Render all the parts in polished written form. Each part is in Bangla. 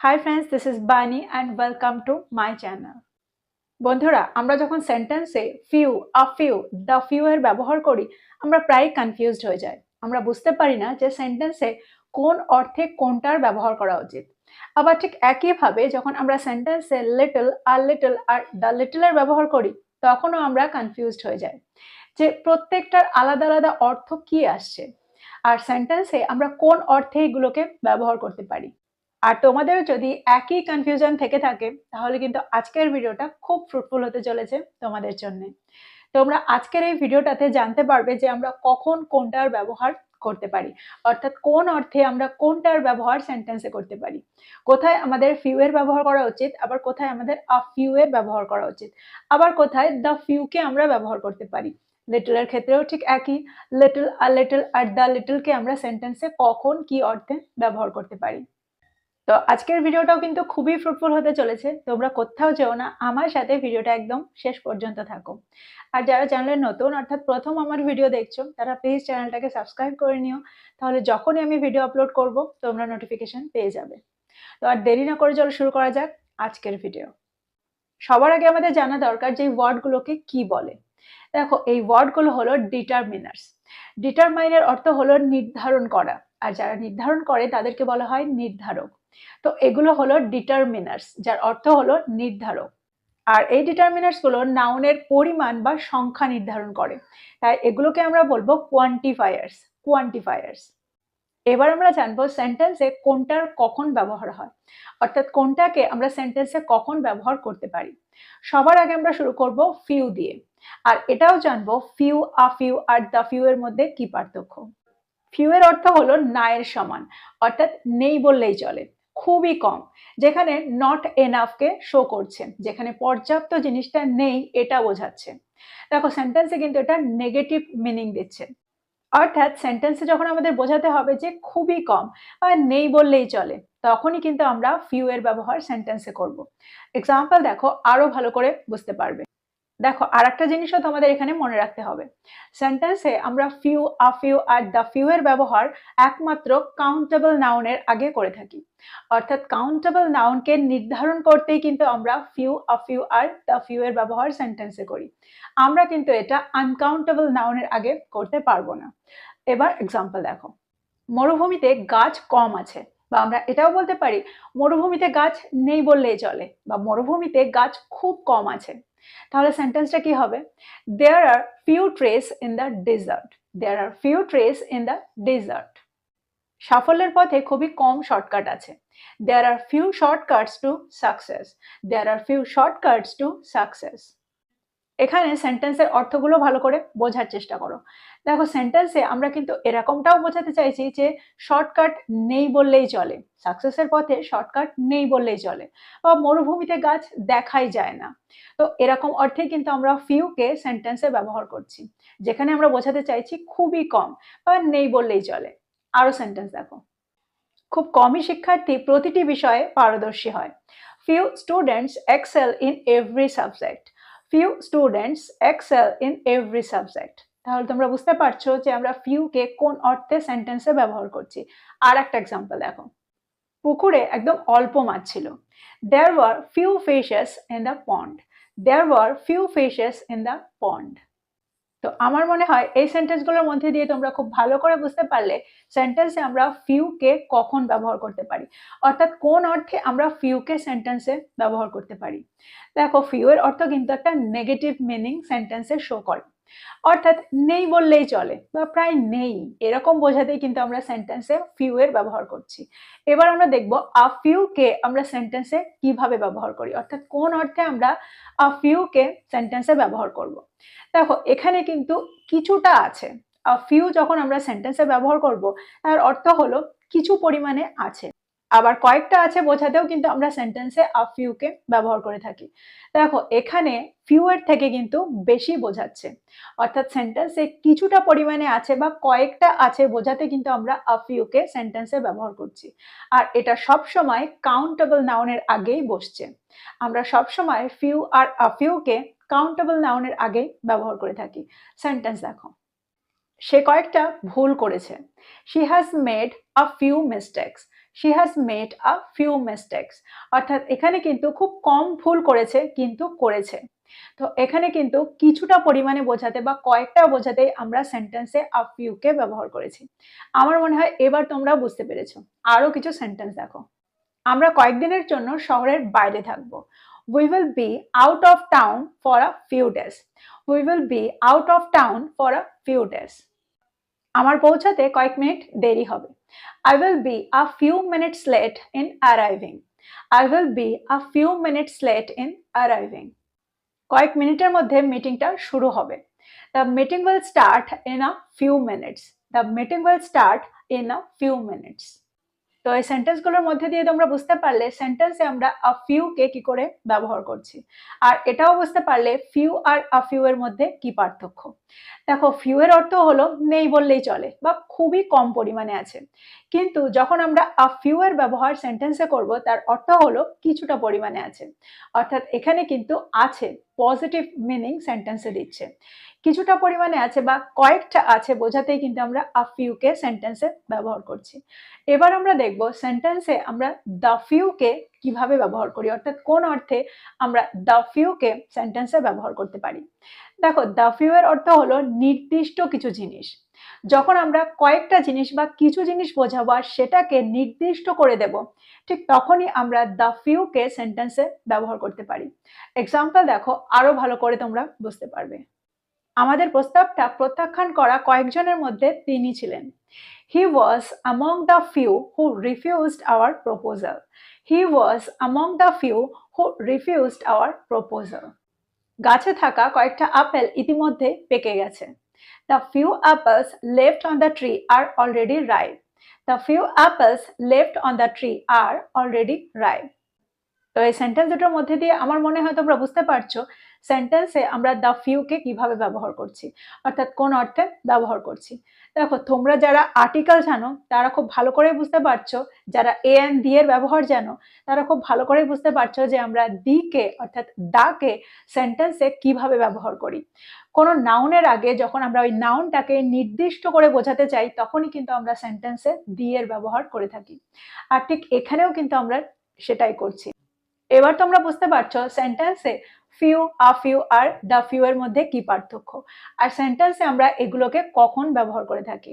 Hi friends, this is Bani and welcome to my channel. বন্ধুরা, আমরা যখন সেন্টেন্সে few, a few, the few এর ব্যবহার করি, আমরা প্রায় কনফিউজড হয়ে যাই। আমরা বুঝতে পারি না যে সেন্টেন্সে কোন অর্থে কোনটার ব্যবহার করা উচিত। আবার ঠিক একইভাবে যখন আমরা সেন্টেন্সে লিটল আর দ্য লিটল এর ব্যবহার করি, তখনও আমরা কনফিউজড হয়ে যাই যে প্রত্যেকটার আলাদা আলাদা অর্থ কি আসছে আর সেন্টেন্সে আমরা কোন অর্থে এগুলোকে ব্যবহার করতে পারি। আর তোমাদের যদি একই কনফিউশন থেকে থাকে তাহলে কিন্তু আজকের ভিডিওটা খুব ফ্রুটফুল হতে চলেছে তোমাদের জন্য। তোমরা আজকের এই ভিডিওটাতে জানতে পারবে যে আমরা কখন কোনটার ব্যবহার করতে পারি, অর্থাৎ কোন অর্থে আমরা কোনটার ব্যবহার সেন্টেন্সে করতে পারি, কোথায় আমাদের ফিউ এর ব্যবহার করা উচিত, আবার কোথায় আমাদের আ ফিউ এর ব্যবহার করা উচিত, আবার কোথায় দ্য ফিউকে আমরা ব্যবহার করতে পারি। লিটল এর ক্ষেত্রেও ঠিক একই, লিটল আর দ্য লিটলকে আমরা সেন্টেন্সে কখন কি অর্থে ব্যবহার করতে পারি। তো আজকের ভিডিওটাও কিন্তু খুবই ফ্রুটফুল হতে চলেছে। তোমরা কোথাও যেও না, আমার সাথে ভিডিওটা একদম শেষ পর্যন্ত থাকো। আর যারা চ্যানেলে নতুন অর্থাৎ প্রথম আমার ভিডিও দেখছো তারা প্লিজ চ্যানেলটাকে সাবস্ক্রাইব করে নিও, তাহলে যখনই আমি ভিডিও আপলোড করব তোমরা নোটিফিকেশন পেয়ে যাবে। তো আর দেরি না করে চলো শুরু করা যাক আজকের ভিডিও। সবার আগে আমাদের জানা দরকার যে ওয়ার্ডগুলোকে কি বলে। দেখো, এই ওয়ার্ডগুলো হলো ডিটারমিনার্স। ডিটারমাইনের অর্থ হলো নির্ধারণ করা, আর যারা নির্ধারণ করে তাদেরকে বলা হয় নির্ধারক। তো এগুলো হলো ডিটারমিনার্স, যার অর্থ হলো নির্ধারক। আর এই ডিটারমিনার্স গুলো নাউনের পরিমাণ বা সংখ্যা নির্ধারণ করে, তাই এগুলোকে আমরা বলবো কোয়ান্টিফায়ার্স। এবার আমরা জানবো সেন্টেন্সে কোনটার কখন ব্যবহার হয়, অর্থাৎ কোনটাকে আমরা সেন্টেন্সে কখন ব্যবহার করতে পারি। সবার আগে আমরা শুরু করব ফিউ দিয়ে, আর এটাও জানবো few, a few are the few এর মধ্যে কি পার্থক্য। ফিউ এর অর্থ হলো না এর সমান, অর্থাৎ নেই বললেই চলে, খুবই কম, যেখানে নট এনাফকে শো করছে, যেখানে পর্যাপ্ত জিনিসটা নেই এটা বোঝাচ্ছে। দেখো, সেন্টেন্সে কিন্তু এটা নেগেটিভ মিনিং দিচ্ছে, অর্থাৎ সেন্টেন্সে যখন আমাদের বোঝাতে হবে যে খুবই কম বা নেই বললেই চলে, তখনই কিন্তু আমরা ফিউ এর ব্যবহার সেন্টেন্সে করব। এক্সাম্পল দেখো, আরো ভালো করে বুঝতে পারবে। দেখো, আর একটা জিনিসও তোমাদের এখানে মনে রাখতে হবে, সেন্টেন্সে আমরা few, a few are the few এর ব্যবহার একমাত্র কাউন্টেবল নাউনের আগে করে থাকি, অর্থাৎ কাউন্টেবল নাউনকে নির্ধারণ করতেই কিন্তু আমরা few, a few are the few এর ব্যবহার সেন্টেন্সে করি। আমরা কিন্তু এটা আনকাউন্টেবল নাউনের আগে করতে পারবো না। এবার এক্সাম্পল দেখো, মরুভূমিতে গাছ কম আছে, বা আমরা এটাও বলতে পারি মরুভূমিতে গাছ নেই বললেই চলে, বা মরুভূমিতে গাছ খুব কম আছে। তাহলে সেন্টেন্সটা কি হবে? There are few trees in the desert. There are few trees in the desert. সাফল্যের পথে খুবই কম শর্টকাট আছে। There are few shortcuts to success. There are few shortcuts to success. এখানে সেন্টেন্সের অর্থগুলো ভালো করে বোঝার চেষ্টা করো। দেখো, সেন্টেন্সে আমরা কিন্তু এরকমটাও বোঝাতে চাইছি যে শর্টকাট নেই বললেই চলে, সাকসেসের পথে শর্টকাট নেই বললেই চলে, বা মরুভূমিতে গাছ দেখাই যায় না। তো এরকম অর্থে কিন্তু আমরা ফিউকে সেন্টেন্সে ব্যবহার করছি, যেখানে আমরা বোঝাতে চাইছি খুবই কম বা নেই বললেই চলে। আরো সেন্টেন্স দেখো, খুব কমই শিক্ষার্থী প্রতিটি বিষয়ে পারদর্শী হয়। Few students excel in every subject. Few students excel in every subject. তাহলে তোমরা বুঝতে পারছো যে আমরা ফিউকে কোন অর্থে সেন্টেন্সে ব্যবহার করছি। আর একটা এক্সাম্পল দেখো, পুকুরে একদম অল্প মাছ ছিল। There were few fishes in the pond. There were few fishes in the pond. তো আমার মনে হয় এই সেন্টেন্সগুলোর মধ্যে দিয়ে তোমরা খুব ভালো করে বুঝতে পারলে সেন্টেন্সে আমরা ফিউকে কখন ব্যবহার করতে পারি, অর্থাৎ কোন অর্থে আমরা ফিউকে সেন্টেন্সে ব্যবহার করতে পারি। দেখো, ফিউ এর অর্থ কিন্তু একটা নেগেটিভ মিনিং সেন্টেন্সে শো করে, অর্থাৎ নেই বললেই চলে বা প্রায় নেই এরকম বোঝাতেই কিন্তু আমরা সেন্টেন্সে ফিউ এর ব্যবহার করছি। এবার আমরা দেখব আ ফিউকে আমরা সেন্টেন্সে কিভাবে ব্যবহার করি, অর্থাৎ কোন অর্থে আমরা আ ফিউকে সেন্টেন্সে ব্যবহার করব। দেখো, এখানে কিন্তু কিছুটা আছে। আ ফিউ যখন আমরা সেন্টেন্সে ব্যবহার করব, তার অর্থ হলো কিছু পরিমাণে আছে। আবার কয়েকটা আছে বোঝাতেও কিন্তু আমরা সেন্টেন্সে আ ফিউকে ব্যবহার করে থাকি। দেখো, এখানে ফিউ এর থেকে কিন্তু বেশি বোঝাচ্ছে, অর্থাৎ সেন্টেন্সে কিছুটা পরিমাণে আছে বা কয়েকটা আছে বোঝাতে কিন্তু আমরা আ ফিউকে সেন্টেন্সে ব্যবহার করছি। আর এটা সব সময় কাউন্টেবল নাউনের আগেই বসছে। আমরা সব সময় ফিউ আর আ ফিউকে কাউন্টেবল নাউনের আগে ব্যবহার করে থাকি। সেন্টেন্স দেখো, সে কয়েকটা ভুল করেছে। She has made a few mistakes. She has made a few mistakes, অর্থাৎ এখানে কিন্তু খুব কম ভুল করেছে কিন্তু করেছে। তো এখানে কিন্তু কিছুটা পরিমাণে বোঝাতে বা কয়েকটা বোঝাতেই আমরা সেন্টেন্সে আ ফিউ কে ব্যবহার করেছি। আমার মনে হয় এবার তোমরা বুঝতে পেরেছো। আরো কিছু সেন্টেন্স দেখো। আমরা কয়েকদিনের জন্য শহরের বাইরে থাকব। We will be out of town for a few days. We will be out of town for a few days. আমার পৌঁছাতে কয়েক মিনিট দেরি হবে। I will be a few minutes late in arriving. I will be a few minutes late in arriving. কয়েক মিনিটের মধ্যে মিটিংটা শুরু হবে। The meeting will start in a few minutes. The meeting will start in a few minutes. তো এই সেন্টেন্সগুলোর মধ্যে দিয়ে তোমরা বুঝতে পারলে সেন্টেন্সে আমরা আ ফিউ কে কি করে ব্যবহার করছি, আর এটাও বুঝতে পারলে ফিউ আর আ ফিউ এর মধ্যে কি পার্থক্য। দেখো, ফিউ এর অর্থ হলো নেই বললেই চলে বা খুবই কম পরিমাণে আছে, কিন্তু যখন আমরা আ ফিউ এর ব্যবহার সেন্টেন্সে করব তার অর্থ হলো কিছুটা পরিমাণে আছে, অর্থাৎ এখানে কিন্তু আছে পজিটিভ মিনিং সেন্টেন্সে দিচ্ছে। কিছুটা পরিমাণে আছে বা কয়েকটা আছে বোঝাতেই কিন্তু আমরা আ ফিউ কে সেন্টেন্সে ব্যবহার করছি। এবার আমরা দেখব সেন্টেন্সে আমরা দ্য ফিউ কে কিভাবে ব্যবহার করি, অর্থাৎ কোন অর্থে আমরা দ্য ফিউ কে সেন্টেন্সে ব্যবহার করতে পারি। দেখো, দ্য ফিউ এর অর্থ হলো নির্দিষ্ট কিছু জিনিস। যখন আমরা কয়েকটা জিনিস বা কিছু জিনিস বোঝাবো আর সেটাকে নির্দিষ্ট করে দেব, ঠিক তখনই আমরা দ্য ফিউ কে সেন্টেন্সে ব্যবহার করতে পারি। এক্সাম্পল দেখো, আরো ভালো করে তোমরা বুঝতে পারবে। আমাদের প্রস্তাবটা প্রত্যাখ্যান করা কয়েকজনের মধ্যে তিনি ছিলেন। He was among the few who refused our proposal. He was among the few who refused our proposal. গাছে থাকা কয়েকটা আপেল ইতিমধ্যে পেকে গেছে। The few apples left on the tree are already ripe. The few apples left on the tree are already ripe. তো এই সেন্টেন্স দুটোর মধ্যে দিয়ে আমার মনে হয় তোমরা বুঝতে পারছো সেন্টেন্সে আমরা দ্য ফিউ কে কিভাবে ব্যবহার করছি, অর্থাৎ কোন অর্থে ব্যবহার করছি। দেখো, তোমরা যারা আর্টিকেল জানো তারা খুব ভালো করে বুঝতে পারছো, যারা এ এন্ড দি এর ব্যবহার জানো তারা খুব ভালো করে বুঝতে পারছো যে আমরা দি কে অর্থাৎ দা কে সেন্টেন্সে কিভাবে ব্যবহার করি। কোনো নাউনের আগে যখন আমরা ওই নাউনটাকে নির্দিষ্ট করে বোঝাতে চাই তখনই কিন্তু আমরা সেন্টেন্সে দি এর ব্যবহার করে থাকি, আর ঠিক এখানেও কিন্তু আমরা সেটাই করছি। এবার তোমরা বুঝতে পারছো সেন্টেন্সে few, a few are the few এর মধ্যে কি পার্থক্য, আর সেন্টেন্সে আমরা এগুলোকে কখন ব্যবহার করে থাকি।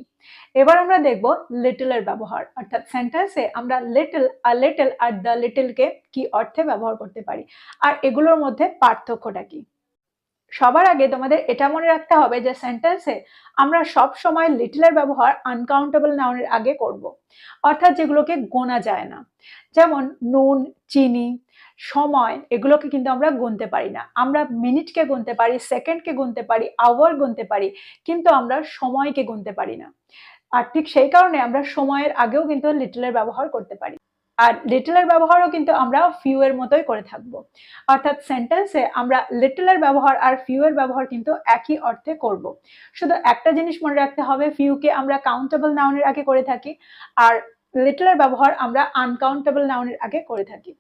এবার আমরা দেখব লিটল এর ব্যবহার, অর্থাৎ সেন্টেন্সে আমরা লিটল, আ লিটল আর দ্য লিটল কে কি অর্থে ব্যবহার করতে পারি, আর এগুলোর মধ্যে পার্থক্যটা কি। সবার আগে তোমাদের এটা মনে রাখতে হবে যে সেন্টেন্সে আমরা সব সময় লিটল এর ব্যবহার আনকাউন্টেবল নাউনের আগে করব, অর্থাৎ যেগুলোকে গোনা যায় না, যেমন নুন, চিনি, সময়, এগুলোকে কিন্তু আমরা গুনতে পারি না। আমরা মিনিটকে গুনতে পারি, সেকেন্ডকে গুনতে পারি, আওয়ার গুনতে পারি, কিন্তু আমরা সময়কে গুনতে পারি না। আর ঠিক সেই কারণে আমরা সময়ের আগেও কিন্তু লিটল এর ব্যবহার করতে পারি। আর লিটল এর ব্যবহারও কিন্তু আমরা ফিউ এর মতোই করে থাকবো, অর্থাৎ সেন্টেন্সে আমরা লিটল এর ব্যবহার আর ফিউ এর ব্যবহার কিন্তু একই অর্থে করব। শুধু একটা জিনিস মনে রাখতে হবে, ফিউ কে আমরা কাউন্টেবল নাউনের আগে করে থাকি আর লিটল এর ব্যবহার আমরা আনকাউন্টেবল নাউনের আগে করে থাকি,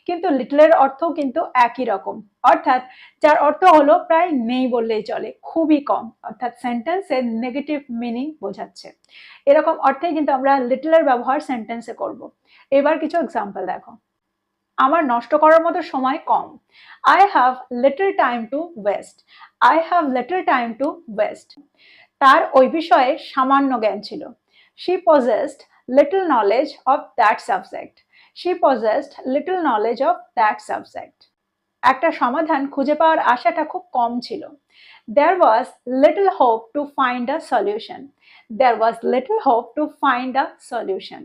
কিন্তু লিটল এর অর্থও কিন্তু একই রকম, অর্থাৎ যার অর্থ হলো প্রায় নেই বললেই চলে, খুবই কম, অর্থাৎ সেন্টেন্সে নেগেটিভ মিনিং বোঝাচ্ছে। এরকম অর্থেই কিন্তু আমরা লিটল এর ব্যবহার সেন্টেন্সে করব। এবার কিছু এক্সাম্পল দেখো। আমার নষ্ট করার মতো সময় কম। I have little time to waste. I have little time to waste. তার ওই বিষয়ে সামান্য জ্ঞান ছিল। She possessed little knowledge of that subject. She possessed little knowledge of that subject. একটা সমাধান খুঁজে পাওয়ার আশাটা খুব কম ছিল। There was little hope to find a solution. There was little hope to find a solution.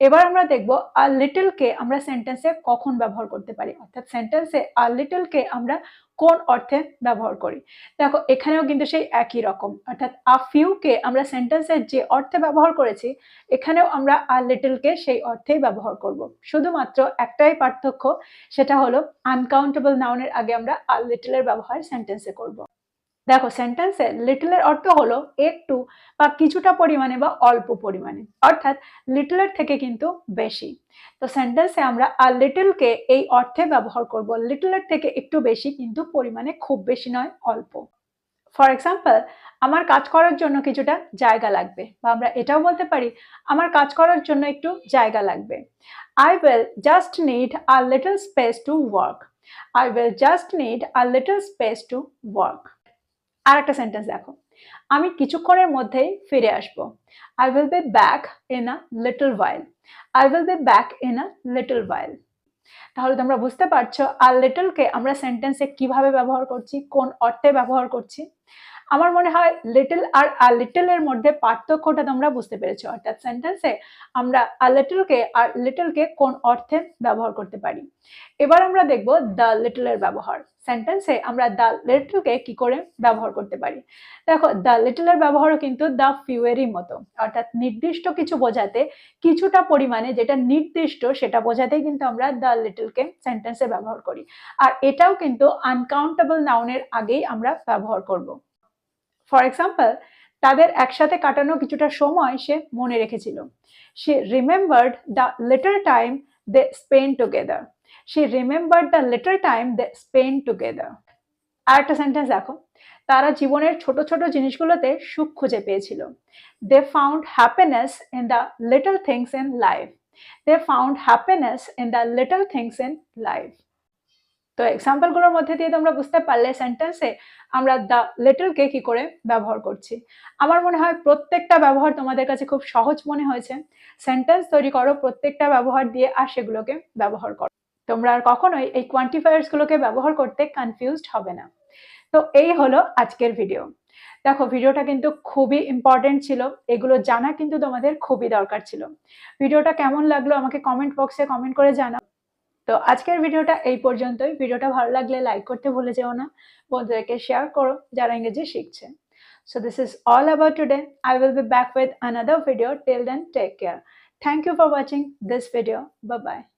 এবার আমরা দেখব a little কে আমরা সেন্টেন্সে কখন ব্যবহার করতে পারি, অর্থাৎ সেন্টেন্সে a little কে আমরা কোন অর্থে ব্যবহার করি। দেখো, এখানেও কিন্তু সেই একই রকম, অর্থাৎ a few কে আমরা সেন্টেন্সে যে অর্থে ব্যবহার করেছি এখানেও আমরা a little কে সেই অর্থেই ব্যবহার করব। শুধুমাত্র একটাই পার্থক্য, সেটা হলো আনকাউন্টেবল নাউনের আগে আমরা a little এর ব্যবহার সেন্টেন্সে করব। দেখো, সেন্টেন্সে লিটল এর অর্থ হলো একটু বা কিছুটা পরিমাণে বা অল্প পরিমাণে, অর্থাৎ লিটল এর থেকে কিন্তু বেশি। তো সেন্টেন্সে আমরা আ লিটল কে এই অর্থে ব্যবহার করব, লিটল এর থেকে একটু বেশি কিন্তু পরিমাণে খুব বেশি নয়, অল্প। ফর এক্সাম্পল, আমার কাজ করার জন্য কিছুটা জায়গা লাগবে, বা আমরা এটাও বলতে পারি আমার কাজ করার জন্য একটু জায়গা লাগবে। I will just need a little space to work. I will just need a little space to work. আর একটা সেন্টেন্স দেখো, আমি কিছুক্ষণের মধ্যেই ফিরে আসব। I will be back in a little while. I will be back in a little while. তাহলে তোমরা বুঝতে পারছো আর লিটলকে আমরা সেন্টেন্সে কিভাবে ব্যবহার করছি, কোন অর্থে ব্যবহার করছি। আমার মনে হয় লিটল আর লিটলের মধ্যে পার্থক্যটা তোমরা বুঝতে পেরেছো, অর্থাৎ সেন্টেন্সে আমরা লিটলকে কোন অর্থে ব্যবহার করতে পারি। এবার আমরা দেখব দ্য লিটলের ব্যবহার। সেন্টেন্সে আমরা দ্য লিটলকে কি করে ব্যবহার করতে পারি। দেখো, দ্য লিটলের ব্যবহারও কিন্তু দ্য ফিউয়েরই মতো, অর্থাৎ নির্দিষ্ট কিছু বোঝাতে কিছুটা পরিমাণে যেটা নির্দিষ্ট সেটা বোঝাতেই কিন্তু আমরা দ্য লিটলকে সেন্টেন্সে ব্যবহার করি। আর এটাও কিন্তু আনকাউন্টেবল নাউনের আগেই আমরা ব্যবহার করব। ফর এক্সাম্পল, তাদের একসাথে কাটানো কিছুটা সময় সে মনে রেখেছিল। She remembered the little time they spent together. She remembered the little time they spent together. আর একটা সেন্টেন্স দেখো, তারা জীবনের ছোট ছোট জিনিসগুলোতে সুখ খুঁজে পেয়েছিল। They found happiness in the little things in life. They found happiness in the little things in life. তো এক্সাম্পলগুলোর মধ্যে দিয়ে তোমরা বুঝতে পারলে সেন্টেন্সে আমরা দ্য লিটলকে কি করে ব্যবহার করছি। আমার মনে হয় প্রত্যেকটা ব্যবহার তোমাদের কাছে খুব সহজ মনে হয়েছে। সেন্টেন্স তৈরি করো প্রত্যেকটা ব্যবহার দিয়ে, আর সেগুলোকে ব্যবহার করো। তোমরা আর কখনোই এই কোয়ান্টিফায়ার্সগুলোকে ব্যবহার করতে কনফিউজড হবে না। তো এই হলো আজকের ভিডিও। দেখো, ভিডিওটা কিন্তু খুবই ইম্পর্টেন্ট ছিল, এগুলো জানা কিন্তু তোমাদের খুবই দরকার ছিল। ভিডিওটা কেমন লাগলো আমাকে কমেন্ট বক্সে কমেন্ট করে জানাও। তো আজকের ভিডিওটা এই পর্যন্তই। ভিডিওটা ভালো লাগলে লাইক করতে ভুলে যেও না, বন্ধুদেরকে শেয়ার করো যারা ইংরেজি শিখছে। So this is all about today. I will be back with another video. Till then, take care. Thank you for watching this video. Bye bye.